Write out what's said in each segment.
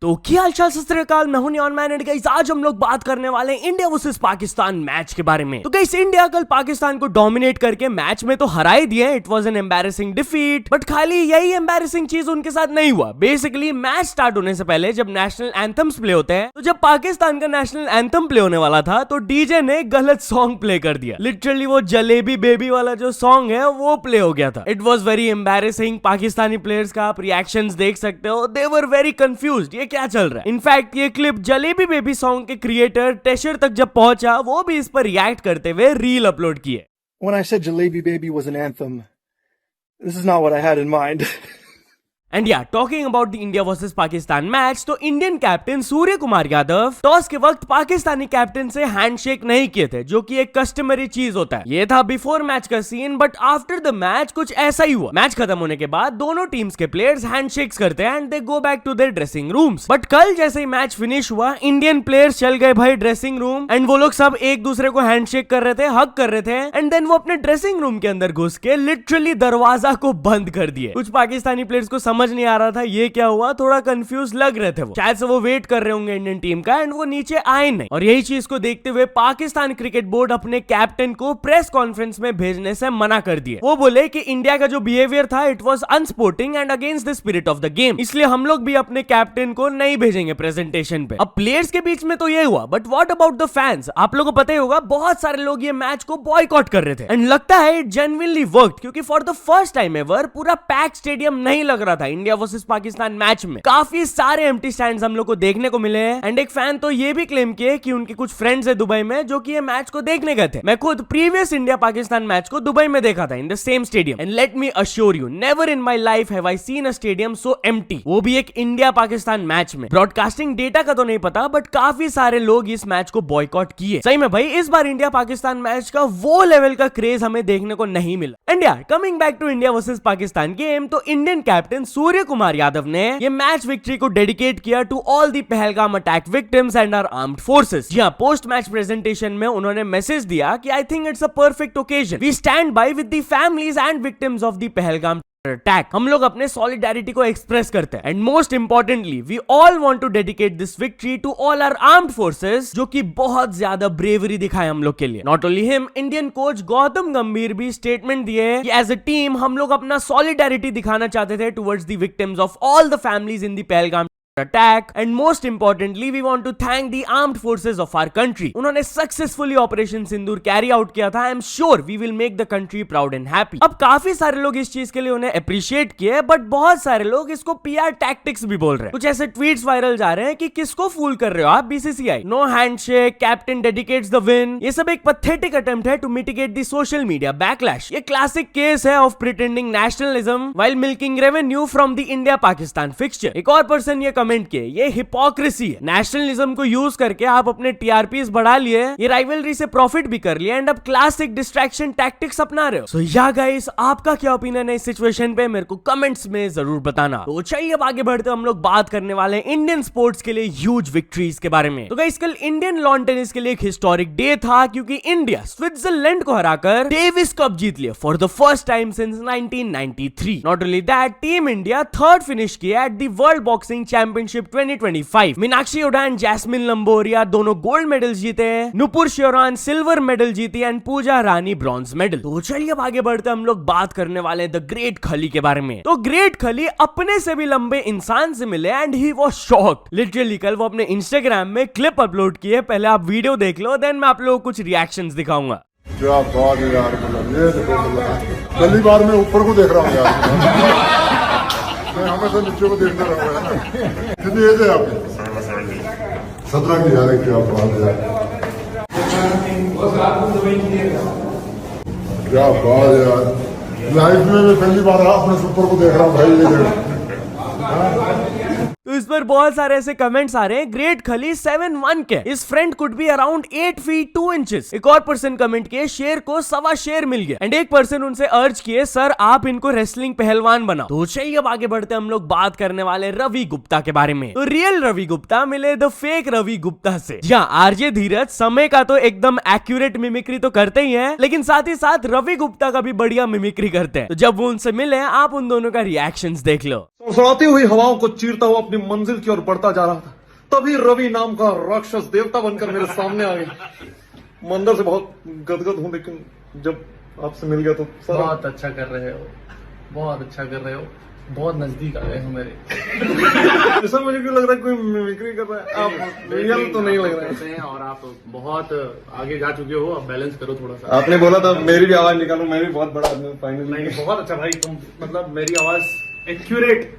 तो क्या हालचाल सत श्री अकाल, मैं हूं नियॉन मैन एंड गाइस आज हम लोग बात करने वाले हैं इंडिया वर्सेस पाकिस्तान मैच के बारे में। तो गाइस इंडिया कल पाकिस्तान को डोमिनेट करके मैच में तो हरा ही दिया, it was an embarrassing defeat, but खाली यही एम्बैरेसिंग चीज उनके साथ नहीं हुआ। बेसिकली मैच स्टार्ट होने से पहले जब नेशनल एंथम्स प्ले होते हैं, तो जब पाकिस्तान का नेशनल एंथम प्ले होने वाला था तो डीजे ने गलत सॉन्ग प्ले कर दिया। लिटरली वो जलेबी बेबी वाला जो सॉन्ग है वो प्ले हो गया था। It was very embarrassing. Pakistani players का आप रिएक्शंस देख सकते हो, दे वर वेरी कंफ्यूज्ड, ये क्या चल रहा है। इनफैक्ट ये क्लिप जलेबी बेबी सॉन्ग के क्रिएटर टेशर तक जब पहुंचा, वो भी इस पर रिएक्ट करते हुए रील अपलोड किए। When I said Jalebi Baby was an anthem, this is not what I had in mind. And yeah talking about the India versus Pakistan match, तो Indian captain Surya Kumar Yadav toss के वक्त पाकिस्तानी कैप्टन से handshake नहीं किए थे, जो कि एक कस्टमरी चीज होता है। ये था बिफोर मैच का scene, but after the match कुछ ऐसा ही हुआ। मैच खत्म होने के बाद दोनों टीम्स के प्लेयर्स हैंडशेक्स करते हैं and they go back to their dressing rooms. But कल जैसे ही मैच फिनिश हुआ, इंडियन प्लेयर्स चल गए भाई ड्रेसिंग रूम एंड वो लोग सब एक दूसरे को हैंडशेक कर रहे थे, हग कर रहे थे, एंड देन वो अपने ड्रेसिंग रूम के अंदर घुस के लिटरली दरवाजा को बंद कर दिए। कुछ पाकिस्तानी प्लेयर्स को समझ नहीं आ रहा था ये क्या हुआ, थोड़ा कंफ्यूज लग रहे थे वो, शायद से वो वेट कर रहे होंगे इंडियन टीम का एंड वो नीचे आए नहीं। और यही चीज को देखते हुए पाकिस्तान क्रिकेट बोर्ड अपने कैप्टन को प्रेस कॉन्फ्रेंस में भेजने से मना कर दिए। वो बोले कि इंडिया का जो बिहेवियर था it was unsporting and against the spirit of the game, इसलिए हम लोग भी अपने कैप्टन को नहीं भेजेंगे प्रेजेंटेशन पे। अब प्लेयर्स के बीच में तो ये हुआ, but what about the fans? आप लोगों को पता ही होगा बहुत सारे लोग ये मैच को बॉयकॉट कर रहे थे एंड लगता है इट जेन्युइनली वर्कड, क्योंकि for the first time ever पूरा पैक स्टेडियम नहीं लग रहा था इंडिया वर्सेस पाकिस्तान मैच में। काफी सारे एम्प्टी स्टैंड्स हम लोग को देखने को मिले हैं एंड एक फैन तो ये भी क्लेम किए कि उनके कुछ फ्रेंड्स है दुबई में जो कि ये मैच को देखने गए थे। मैं खुद प्रीवियस इंडिया पाकिस्तान मैच को दुबई में देखा था in the same stadium and let me assure you, never in my life have I seen a stadium so empty, वो भी एक इंडिया पाकिस्तान मैच में। ब्रॉडकास्टिंग डेटा का तो नहीं पता, बट काफी सारे लोग इस मैच को बॉयकॉट किए। सही में भाई इस बार इंडिया पाकिस्तान मैच का वो लेवल का क्रेज हमें देखने को नहीं मिला। एंड यार coming back to India versus Pakistan game, तो इंडियन कैप्टन सूर्य कुमार यादव ने ये मैच विक्ट्री को डेडिकेट किया to all the Pahalgam attack victims and our armed forces. जी हां, पोस्ट मैच प्रेजेंटेशन में उन्होंने मैसेज दिया कि I think it's a perfect occasion, we stand by with the families and victims of the Pahalgam attack. हम लोग अपने सॉलिडेरिटी को एक्सप्रेस करते हैं and most importantly we all want to dedicate this victory to all our armed forces, जो कि बहुत ज्यादा ब्रेवरी दिखाए हम लोग के लिए। Not only him, Indian coach Gautam गंभीर भी स्टेटमेंट दिए कि एज अ टीम हम लोग अपना सॉलिडेरिटी दिखाना चाहते थे towards the victims of all the families in the Pahalgam attack and most importantly we want to thank the armed forces of our country. उन्होंने successfully operation Sindoor carry out किया था। I am sure we will make the country proud and happy. अब काफी सारे लोग इस चीज के लिए उन्हें अप्रिशिएट किए, बट बहुत सारे लोग इसको पीआर टैक्टिक्स भी बोल रहे हैं। कुछ ऐसे ट्वीट्स वायरल जा रहे हैं कि किसको फूल कर रहे हो आप BCCI, no handshake, captain dedicates the win. ये सब एक पैथेटिक अटेम्प्ट है to mitigate the social media backlash. ये क्लासिक केस है of pretending nationalism while milking revenue from the India Pakistan fixture. एक और पर्सन ये कमेंट किए, ये हिपोक्रेसी है, नेशनलिज्म को यूज करके आप अपने टीआरपीस बढ़ा लिए, ये राइवलरी से प्रॉफिट भी कर लिया एंड अब क्लासिक डिस्ट्रैक्शन टैक्टिक्स अपना रहे हो। सो या गाइस, आपका क्या ओपिनियन है इस सिचुएशन पे, मेरे को कमेंट्स में जरूर बताना। तो चलिए अब आगे बढ़ते हम लोग बात करने वाले हैं इंडियन स्पोर्ट्स के लिए ह्यूज विक्ट्रीज के बारे में। तो गाइस कल इंडियन लॉन टेनिस के लिए एक हिस्टोरिक डे था, क्योंकि इंडिया स्विट्जरलैंड को हराकर डेविस कप जीत लिया for the first time since 1993। Not only that, team India third finish किया at the world boxing championship 2025। Meenakshi उडान, जैस्मिन लंबोरिया दोनों गोल्ड मेडल्स जीते, नुपुर श्योरान सिल्वर मेडल जीती and Pooja Rani bronze medal. तो चलिए अब आगे बढ़ते हम लोग बात करने वाले द ग्रेट खली के बारे में। तो ग्रेट खली अपने से भी लंबे इंसान से मिले and he was shocked. Literally कल वो अपने इंस्टाग्राम में क्लिप अपलोड किए, पहले आप वीडियो देख लो, देन मैं आप लोगों को कुछ रिएक्शंस दिखाऊंगा। क्या बात है यार, ये पहली बार मैं ऊपर को देख रहा हूँ यार। मैं हमेशा नीचे को देखते रहूंगा ना। कितनी एज है आपकी? 17 की यार, क्या बात है, क्या बात है यार। लाइफ में मैं पहली बार अपने सुपर को देख रहा हूँ भाई, ये तो इस पर बहुत सारे ऐसे कमेंट्स आ रहे हैं, ग्रेट खली 7'1" के, इस friend could be around 8 feet 2 inches। एक और पर्सन कमेंट किए, शेर को 1.25 शेर मिल गया एंड एक पर्सन उनसे अर्ज किए, सर आप इनको रेसलिंग पहलवान बनाओ। तो चलिए अब आगे बढ़ते हम लोग बात करने वाले रवि गुप्ता के बारे में। तो रियल रवि गुप्ता मिले द फेक रवि गुप्ता से। जहाँ आरजे धीरज समय का तो एकदम एक्यूरेट मिमिक्री तो करते ही है, लेकिन साथ ही साथ रवि गुप्ता का भी बढ़िया मिमिक्री करते हैं। तो जब वो उनसे मिले, आप उन दोनों का रिएक्शंस देख लो। सड़ाती हुई हवाओं को चीरता हुआ अपनी मंजिल की ओर बढ़ता जा रहा था, तभी रवि नाम का राक्षस देवता बनकर मेरे सामने आ गया। मैं अंदर से बहुत गदगद हूं, लेकिन जब आपसे मिल गया तो सर बहुत अच्छा कर रहे हो, बहुत अच्छा कर रहे हो, बहुत नजदीक आ गए हो मेरे। ऐसा मुझे क्यों लग रहा है कोई मिमिक्री कर रहा है? आप रियल तो नहीं लग रहे हैं। और आप बहुत आगे जा चुके हो, अब बैलेंस करो थोड़ा सा। आपने बोला था मेरी भी आवाज निकालो, मैं भी बहुत बड़ा आदमी हूं फाइनली। नहीं, बहुत अच्छा भाई, तुम मतलब मेरी आवाज एक्यूरेट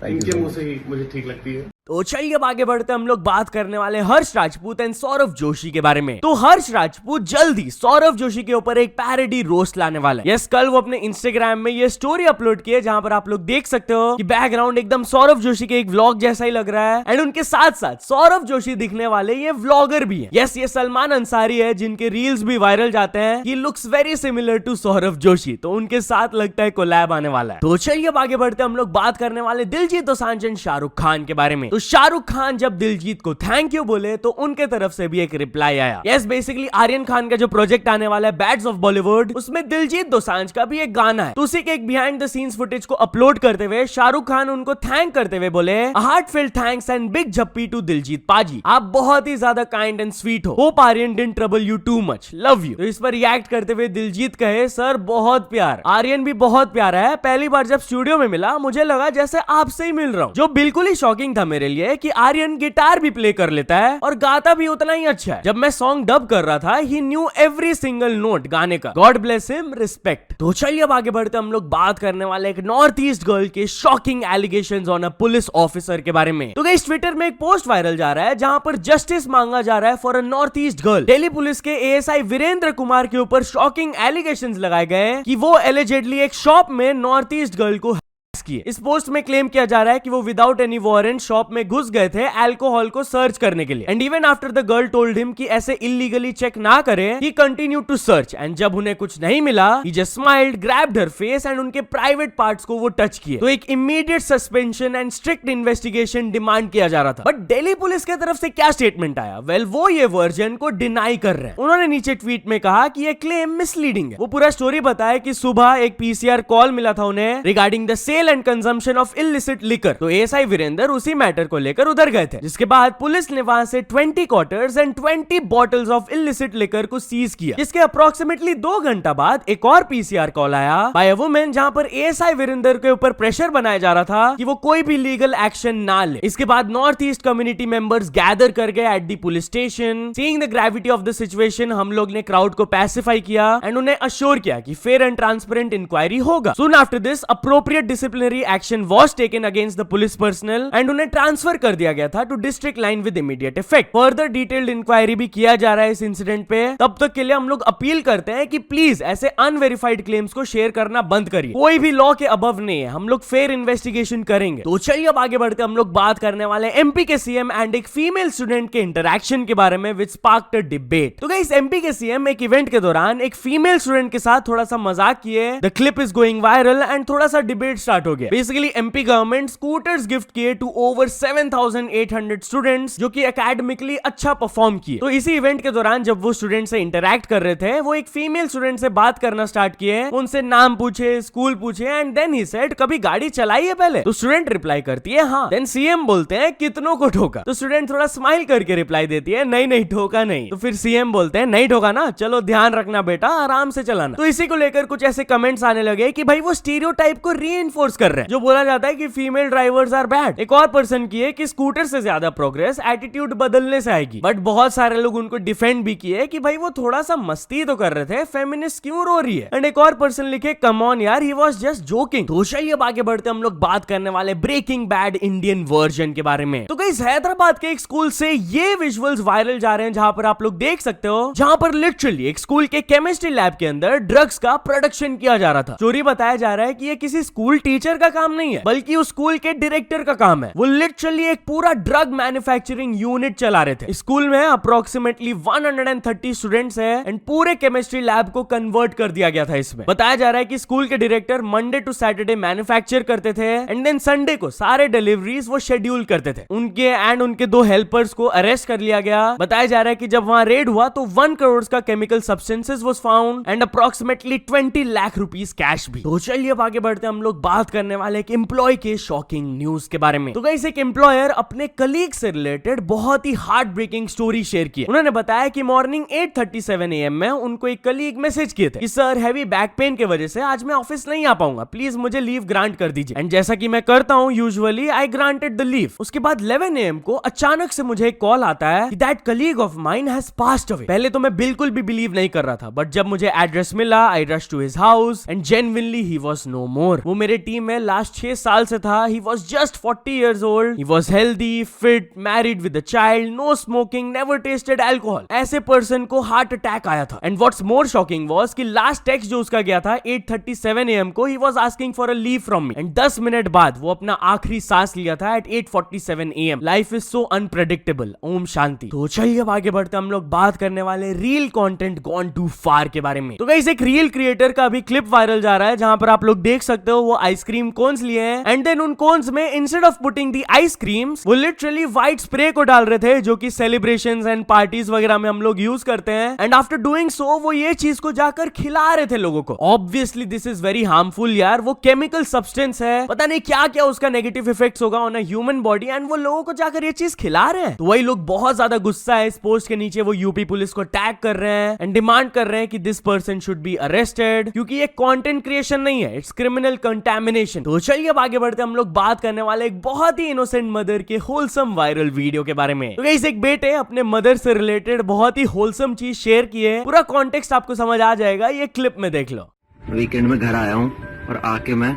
इनके मुंह से ही मुझे ठीक लगती है। तो चलिए अब आगे बढ़ते हम लोग बात करने वाले हर्ष राजपूत एंड सौरभ जोशी के बारे में। तो हर्ष राजपूत जल्दी सौरभ जोशी के ऊपर एक पैरोडी रोस्ट लाने वाला है। यस, कल वो अपने इंस्टाग्राम में ये स्टोरी अपलोड की है जहां पर आप लोग देख सकते हो कि बैकग्राउंड एकदम सौरभ जोशी के एक व्लॉग जैसा ही लग रहा है एंड उनके साथ साथ सौरभ जोशी दिखने वाले ये व्लॉगर भी है। यस, ये सलमान अंसारी है जिनके रील्स भी वायरल जाते हैं। He looks very similar to Saurabh Joshi, तो उनके साथ लगता है कोलैब आने वाला है। तो चलिए अब आगे बढ़ते हम लोग बात करने वाले दिलजीत दोसांझ एंड शाहरुख खान के बारे में। तो शाहरुख खान जब दिलजीत को थैंक यू बोले तो उनके तरफ से भी एक रिप्लाई आया। यस, बेसिकली आर्यन खान का जो प्रोजेक्ट आने वाला है बैड्स ऑफ बॉलीवुड, उसमें दिलजीत दोसांझ का भी एक गाना है। तो उसी के एक बिहाइंड द सीन्स फुटेज को अपलोड करते हुए शाहरुख खान उनको थैंक करते हुए बोले, heartfelt thanks and big jhappi to Diljit paaji, आप बहुत ही ज्यादा काइंड एंड स्वीट हो, hope Aryan didn't trouble you too much, love you. तो इस पर रिएक्ट करते हुए दिलजीत कहे, सर बहुत प्यार, आर्यन भी बहुत प्यारा है, पहली बार जब स्टूडियो में मिला मुझे लगा जैसे आपसे ही मिल रहा हूँ। जो बिल्कुल ही शॉकिंग था मेरे लिए कि आर्यन गिटार भी प्ले कर लेता है और गाता भी उतना ही अच्छा है। जब मैं सॉन्ग डब कर रहा था ही न्यू एवरी सिंगल नोट गाने का, गॉड ब्लेस हिम, रिस्पेक्ट। तो चलिए अब आगे बढ़ते हम लोग बात करने वाले एक नॉर्थ ईस्ट गर्ल के shocking allegations on a police officer के बारे में। तो गाइस, ट्विटर में एक पोस्ट वायरल जा रहा है जहां पर जस्टिस मांगा जा रहा है for a north east girl. Delhi police के एएसआई वीरेंद्र कुमार के ऊपर शॉकिंग एलिगेशंस लगाए गए कि वो एलिजेडली एक शॉप में नॉर्थ ईस्ट गर्ल को किए। इस पोस्ट में क्लेम किया जा रहा है कि वो विदाउट एनी वारंट शॉप में घुस गए थे अल्कोहल को सर्च करने के लिए and even after the girl told him कि ऐसे इलीगली चेक ना करें, he continue to search and जब उन्हें कुछ नहीं मिला he just smiled, grabbed her face and उनके प्राइवेट पार्ट्स को वो टच किए। तो एक immediate suspension and strict investigation demand किया जा रहा था। बट दिल्ली पुलिस की तरफ से क्या स्टेटमेंट आया? वेल, वो ये वर्जन को डिनाई कर रहे हैं। उन्होंने नीचे ट्वीट में कहा कि ये क्लेम मिसलीडिंग है। वो पूरा स्टोरी बताया कि सुबह एक पीसीआर कॉल मिला था उन्हें regarding the sale and consumption of illicit liquor. तो एएसआई वीरेंद्र उसी मैटर को लेकर उधर गए थे, जिसके बाद पुलिस ने वहां से 20 quarters and 20 bottles of illicit liquor को सीज किया। जिसके अप्रोक्सीमेटली 2 घंटा बाद एक और पीसीआर कॉल आया बाय अ वुमन जहां पर एएसआई वीरेंद्र के ऊपर प्रेशर बनाया जा रहा था कि वो कोई भी लीगल एक्शन ना ले। इसके बाद north east community members gather कर गए at the police station. Seeing the gravity of the situation, हम लोग ने क्राउड को पैसिफाई किया एंड उन्हें अश्योर किया कि फेयर एंड ट्रांसपेरेंट इंक्वायरी होगा। Soon after this appropriate disciplinary action was taken against the police personnel and उन्हें ट्रांसफर कर दिया गया था to district line with immediate effect. Further detailed inquiry भी किया जा रहा है इस इंसिडेंट पे। तब तक के लिए हम लोग अपील करते हैं कि प्लीज ऐसे अनवेरिफाइड क्लेम्स को शेयर करना बंद करिए। कोई भी लॉ के अबव नहीं है, हम लोग फेयर इन्वेस्टिगेशन करेंगे। तो चलिए अब आगे बढ़ते हम लोग बात करने वाले एमपी के सीएम एंड एक फीमेल स्टूडेंट के इंटरैक्शन के बारे में विच स्पार्क्ड अ डिबेट। तो गाइस, एमपी के सीएम एक इवेंट के दौरान एक फीमेल स्टूडेंट के साथ थोड़ा सा मजाक किए। The clip is going viral and थोड़ा सा डिबेट स्टार्ट हो गया। Basically MP government scooters gift किए टू ओवर 7,800 स्टूडेंट्स जो कि एकेडमिकली अच्छा परफॉर्म किए। तो इसी इवेंट के दौरान जब वो स्टूडेंट से इंटरैक्ट कर रहे थे, वो एक फीमेल स्टूडेंट से बात करना स्टार्ट किए, उनसे नाम पूछे, स्कूल पूछे एंड देन ही सेड कभी गाड़ी चलाई है पहले? तो स्टूडेंट रिप्लाई करती है हाँ। देन सीएम बोलते हैं कितनों को ठोका? तो स्टूडेंट थोड़ा स्माइल करके रिप्लाई देती है नहीं नहीं ठोका नहीं। तो फिर सीएम बोलते हैं नहीं ठोका ना, चलो ध्यान रखना बेटा, आराम से चलाना। तो इसी को लेकर कुछ ऐसे कमेंट्स आने लगे कि भाई वो स्टीरियोटाइप को रीइंफोर्स कर रहे हैं जो बोला जाता है कि फीमेल ड्राइवर्स आर बैड। एक और पर्सन की है कि स्कूटर से ज्यादा प्रोग्रेस एटीट्यूड बदलने से आएगी। बट बहुत सारे लोग उनको डिफेंड भी किए कि भाई वो थोड़ा सा मस्ती तो कर रहे थे, फेमिनिस्ट क्यों रो रही है? एंड एक और पर्सन लिखे कम ऑन यार, ही वाज जस्ट जोकिंग। तो चलिए अब आगे बढ़ते हम लोग बात करने वाले ब्रेकिंग बैड इंडियन वर्जन के बारे में। तो गाइस, हैदराबाद के एक स्कूल से ये विजुअल्स वायरल जा रहे हैं जहां पर आप लोग देख सकते हो, जहां पर लिटरली एक स्कूल के केमिस्ट्री लैब के अंदर ड्रग्स का प्रोडक्शन किया जा रहा था। चोरी बताया जा रहा है कि ये किसी स्कूल टीचर का काम नहीं है, बल्कि उस स्कूल के डायरेक्टर का काम है। वो लिटरली एक पूरा ड्रग मैन्युफैक्चरिंग यूनिट चला रहे थे। स्कूल में अप्रोक्सीमेटली 130 स्टूडेंट्स है एंड पूरे केमिस्ट्री लैब को कन्वर्ट कर दिया गया था। इसमें बताया जा रहा है कि स्कूल के director Monday to Saturday manufacture करते थे एंड देन संडे को सारे डिलीवरीज वो शेड्यूल करते थे। उनके 2 हेल्पर्स को अरेस्ट कर लिया गया। बताया जा रहा है कि जब वहां रेड हुआ तो 1 करोड़ का chemical substances was found and approximately 20 lakh rupees cash भी। तो चलिए अब आगे बढ़ते हम लोग बात करने वाले एक एम्प्लॉय के शॉकिंग न्यूज के बारे में। तो गाइस, एक एम्प्लॉयर अपने कलीग से रिलेटेड बहुत ही हार्ट ब्रेकिंग स्टोरी शेयर की। उन्होंने बताया कि मॉर्निंग 8:37 AM में उनको एक कलीग मैसेज किए थे कि सर, हैवी बैक पेन की वजह से आज मैं ऑफिस नहीं आ पाऊंगा, प्लीज मुझे लीव ग्रांट कर दीजिए। एंड जैसा कि मैं करता हूं usually, I granted the leave. उसके बाद 11 AM को अचानक से मुझे एक कॉल आता है कि that colleague of mine has passed away. पहले तो मैं बिल्कुल भी बिलीव नहीं कर रहा था, बट जब मुझे एड्रेस मिला, I rush to his house and genuinely he was no more. वो मेरे टीम में लास्ट 6 साल से था। He was just 40 years old. He was healthy, fit, married with a child, no smoking, never tasted alcohol. ऐसे person को heart attack आया था। And what's more shocking was कि लास्ट टेक्स्ट जो उसका गया था 8:37 AM को, he was asking for a leave from me. And 10 minute बाद वो अपना आखिरी सांस लिया था एट 8:47 AM। Life is so unpredictable. ओम शांति। तो चलिए अब आगे बढ़ते हम लोग बात करने वाले रील कंटेंट गॉन टू फार के बारे में। तो गाइस, एक रील क्रिएटर का अभी क्लिप वायरल जा रहा है जहां पर आप लोग देख सकते हो वो आइसक्रीम कोन्स लिए हैं एंड देन उन कोन्स में instead of putting the ice creams वो लिटरली व्हाइट स्प्रे को डाल रहे थे, जो कि सेलिब्रेशंस एंड पार्टीज वगैरह में हम लोग यूज करते हैं। एंड आफ्टर डूइंग सो वो ये चीज को जाकर खिला रहे थे लोगों को। Obviously this is very harmful यार। वो केमिकल सब्सटेंस है, पता नहीं क्या क्या उसका नेगेटिव इफेक्ट्स होगा on a human body, and वो लोगों को जाकर ये चीज खिला रहे हैं। तो वही लोग बहुत ज्यादा गुस्सा है इस पोस्ट के नीचे। वो यूपी पुलिस को टैग कर रहे हैं एंड डिमांड कर रहे हैं कि this person should be arrested, क्योंकि ये कंटेंट क्रिएशन नहीं है, इट्स क्रिमिनल कंटैमिनेशन। तो चलिए अब आगे बढ़ते हम लोग बात करने वाले एक बहुत ही इनोसेंट मदर के होलसम वायरल वीडियो के बारे में। तो गाइस, एक बेटे अपने मदर से रिलेटेड बहुत ही होलसम चीज शेयर की है। पूरा कॉन्टेक्स्ट आपको समझ आ जाएगा, ये क्लिप में देख लो। वीकेंड में घर आया हूँ और आके मैं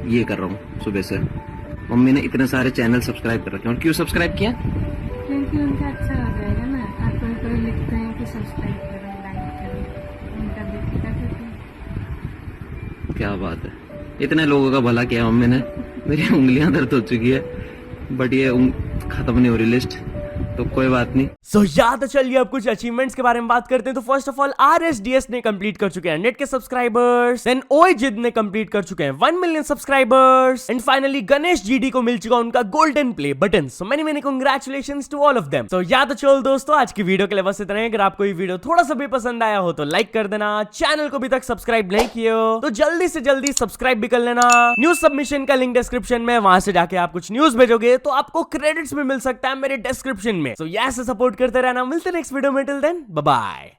ये कर रहा हूँ सुबह से। मम्मी ने इतने सारे चैनल सब्सक्राइब कर रखे हैं। और क्यों सब्सक्राइब किया? क्योंकि उनका अच्छा हो जाएगा ना। आप कोई लिखते हैं कि सब्सक्राइब करो, लाइक करो, उनका देख कर देते हैं। क्या बात है, इतने लोगों का भला किया मम्मी ने। मेरी उंगलियां दर्द हो चुकी है, बट ये खत्म नहीं हो रही लिस्ट, तो कोई बात नहीं। सो याद चलिए अब कुछ अचीवमेंट्स के बारे में बात करते हैं। तो फर्स्ट ऑफ ऑल RSDS ने कंप्लीट कर चुके हैं 100 के सब्सक्राइबर्स। देन ओजिद ने कंप्लीट कर चुके हैं 1 million subscribers. And finally Ganesh GD को मिल चुका उनका golden play button. So many many congratulations to all of them. So याद चलो दोस्तों, आज की वीडियो के लिए बस इतना ही। अगर आपको ये वीडियो थोड़ा सा भी पसंद आया हो तो लाइक कर देना। चैनल को अभी तक सब्सक्राइब नहीं किए हो तो जल्दी से जल्दी सब्सक्राइब भी कर लेना। न्यूज सबमिशन का लिंक डिस्क्रिप्शन में, वहां से जाके आप कुछ न्यूज भेजोगे तो आपको क्रेडिट्स भी मिल सकता है मेरे डिस्क्रिप्शन में। सो ऐसे सपोर्ट करते रहना। मिलते नेक्स्ट वीडियो में, टिल देन बाय बाय।